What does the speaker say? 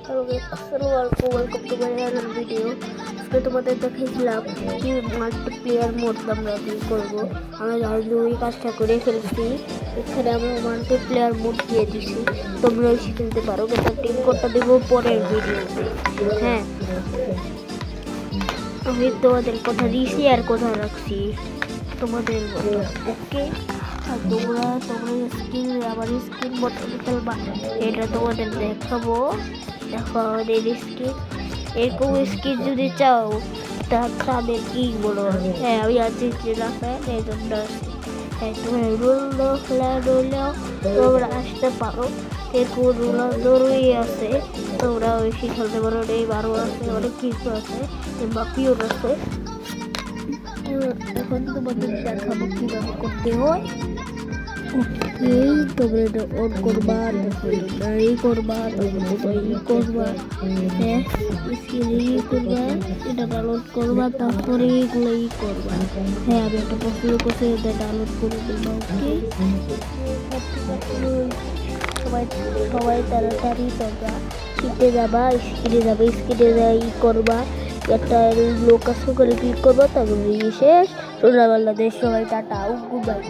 Hello guys, আসসালামু আলাইকুম, welcome to my channel video. আজকে তোমাদের দেখাইছিলাম কি মাল্টিপ্লেয়ার মোড আমরা কি করবো। আমরা অলরেডি ওই কাজটা করে ফেলছি। এখানে আমরা মাল্টিপ্লেয়ার মোড দিয়ে দিছি, তোমরা শিখতে পারো। কিন্তু টিম কোডটা দেবো পরের ভিডিওতে। হ্যাঁ, আমি তোমাদের কথা দিয়েছি আর কথা রাখছি তোমাদের মতো, ওকে। আর তোমরা স্কিন আমার স্কিন বটন খেলবা, এটা তোমাদের দেখাবো। দেখো আমাদের স্কিন, এরকম স্কিন যদি চাও তাদের কি বলো। হ্যাঁ, আমি আছি ফ্যান, এই জন্য হ্যাঁ, তোমরা রোনাল্ডো খেলা রইলেও তোমরা আসতে পারো। এরকম রোনাল্ডোরই আছে, তোমরা বেশি খেলতে পারো। নেইমারও আছে, অনেক কিছু আছে, এমবাপ্পেও আছে। এখন তোমাদের দেখাবো কিভাবে করতে হয়। ওকে, তোমরা এটা অন করবা, তারপরে এই করবা, তারপরে এই করবা। হ্যাঁ, স্ক্রিনে করবা, এটা ডাউনলোড করবা, তারপরে এগুলো করবা। হ্যাঁ, আমি একটা পছন্দ করছি, এটা ডাউনলোড করে দেবো। ওকে, সবাই সবাই তাড়াতাড়ি তোমরা শিখতে যাবা, স্ক্রিনে যাই করবা। একটা লোক আছে, করে ক্লিক করবা, তারপরে শেষ। তোমরা বাংলাদেশ সবাই টাটা, গুড বাই।